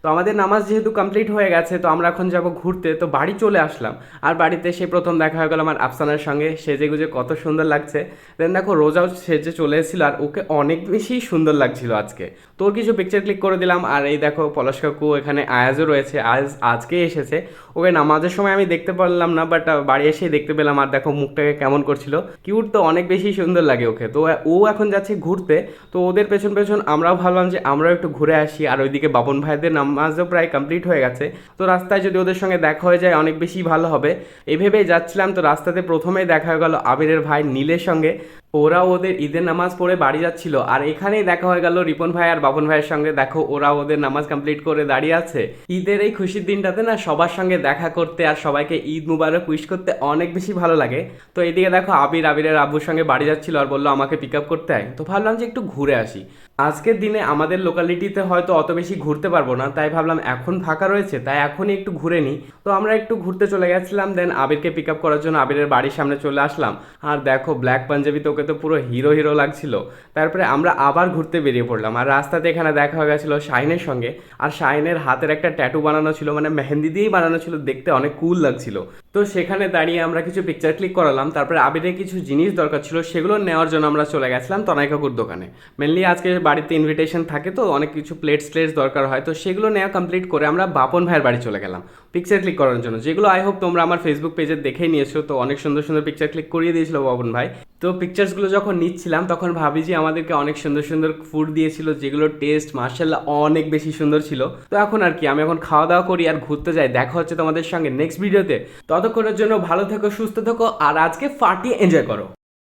তো আমাদের নামাজ যেহেতু কমপ্লিট হয়ে গেছে, তো আমরা এখন যাব ঘুরতে। তো বাড়ি চলে আসলাম, আর বাড়িতে সে প্রথম দেখা হয়ে গেল আমার আফসানার সঙ্গে। সেজে গুজে কত সুন্দর লাগছে। দেন দেখো রোজাও সেজে চলে এসেছিল, আর ওকে অনেক বেশি সুন্দর লাগছিল আজকে। তো ওর কিছু পিকচার ক্লিক করে দিলাম। আর এই দেখো পলাশ কাকু, এখানে আয়াজও রয়েছে, আজকে এসেছে। ওকে নামাজের সময় আমি দেখতে পারলাম না, বাট বাড়ি এসেই দেখতে পেলাম। আর দেখো মুখটাকে কেমন করছিল, কিউট তো, অনেক বেশি সুন্দর লাগে ওকে। তো ও এখন যাচ্ছে ঘুরতে। তো ওদের পেছন পেছন আমরাও ভাবলাম যে আমরাও একটু ঘুরে আসি। আর ওইদিকে বাবন ভাইদের নামাজও প্রায় কমপ্লিট হয়ে গেছে। তো রাস্তায় যদি ওদের সঙ্গে দেখা হয়ে যায় অনেক বেশি ভালো হবে, এই ভেবেই যাচ্ছিলাম। তো রাস্তাতে প্রথমেই দেখা হয়ে গেল আবিরের ভাই নীলের সঙ্গে। ওরা ওদের ঈদের নামাজ পড়ে বাড়ি যাচ্ছিল, আর এখানেই দেখা হয়ে গেল রিপন ভাই আর বাবন ভাইয়ের সঙ্গে। দেখো ওরা ওদের নামাজ কমপ্লিট করে দাঁড়িয়ে আছে। ঈদের এই খুশির দিনটাতে না সবার সঙ্গে দেখা করতে আর সবাইকে ঈদ মুবারক উইশ করতে অনেক বেশি ভালো লাগে। তো এদিকে দেখো আবিরের আব্বুর সঙ্গে বাড়ি যাচ্ছিল, আর বললো আমাকে পিক আপ করতে হয়। তো ভাবলাম যে একটু ঘুরে আসি। আজকের দিনে আমাদের লোকালিটিতে হয়তো অত বেশি ঘুরতে পারবো না, তাই ভাবলাম এখন ফাঁকা রয়েছে, তাই এখনই একটু ঘুরে নিই। তো আমরা একটু ঘুরতে চলে গেছিলাম। দেন আবিরকে পিক আপ করার জন্য আবিরের বাড়ির সামনে চলে আসলাম। আর দেখো ব্ল্যাক পাঞ্জাবিতে ওকে তো পুরো হিরো হিরো লাগছিল। তারপরে আমরা আবার ঘুরতে বেরিয়ে পড়লাম, আর রাস্তাতে এখানে দেখা হয়ে গেছিলো শাহিনের সঙ্গে। আর শাহিনের হাতের একটা ট্যাটু বানানো ছিল, মানে মেহেন্দি দিয়েই বানানো ছিল, দেখতে অনেক কুল লাগছিল। তো সেখানে দাঁড়িয়ে আমরা কিছু পিকচার ক্লিক করালাম। তারপরে আবিরের কিছু জিনিস দরকার ছিল, সেগুলো নেওয়ার জন্য আমরা চলে গেছিলাম তনাই কাকুর দোকানে। মেনলি আজকে বাড়িতে ইনভিটেশন থাকে, তো অনেক কিছু প্লেটস দরকার হয়। তো সেগুলো নেওয়া কমপ্লিট করে আমরা বাপন ভাইয়ের বাড়ি চলে গেলাম পিকচার ক্লিক করার জন্য, যেগুলো আই হোপ তোমরা আমার ফেসবুক পেজে দেখেই নিয়েছো। তো অনেক সুন্দর সুন্দর পিকচার ক্লিক করিয়ে দিয়েছিল বাপন ভাই। তো পিকচার্সগুলো যখন নিচ্ছিলাম তখন ভাবি যে আমাদেরকে অনেক সুন্দর সুন্দর ফুড দিয়েছিল, যেগুলো টেস্ট মার্শাল্লাহ অনেক বেশি সুন্দর ছিল। তো এখন আর কি, আমি এখন খাওয়া দাওয়া করি আর ঘুরতে যাই। দেখা হচ্ছে তোমাদের সঙ্গে নেক্সট ভিডিওতে। ততক্ষণের জন্য ভালো থেকো, সুস্থ থেকো, আর আজকে ফাটিয়ে এনজয় করো।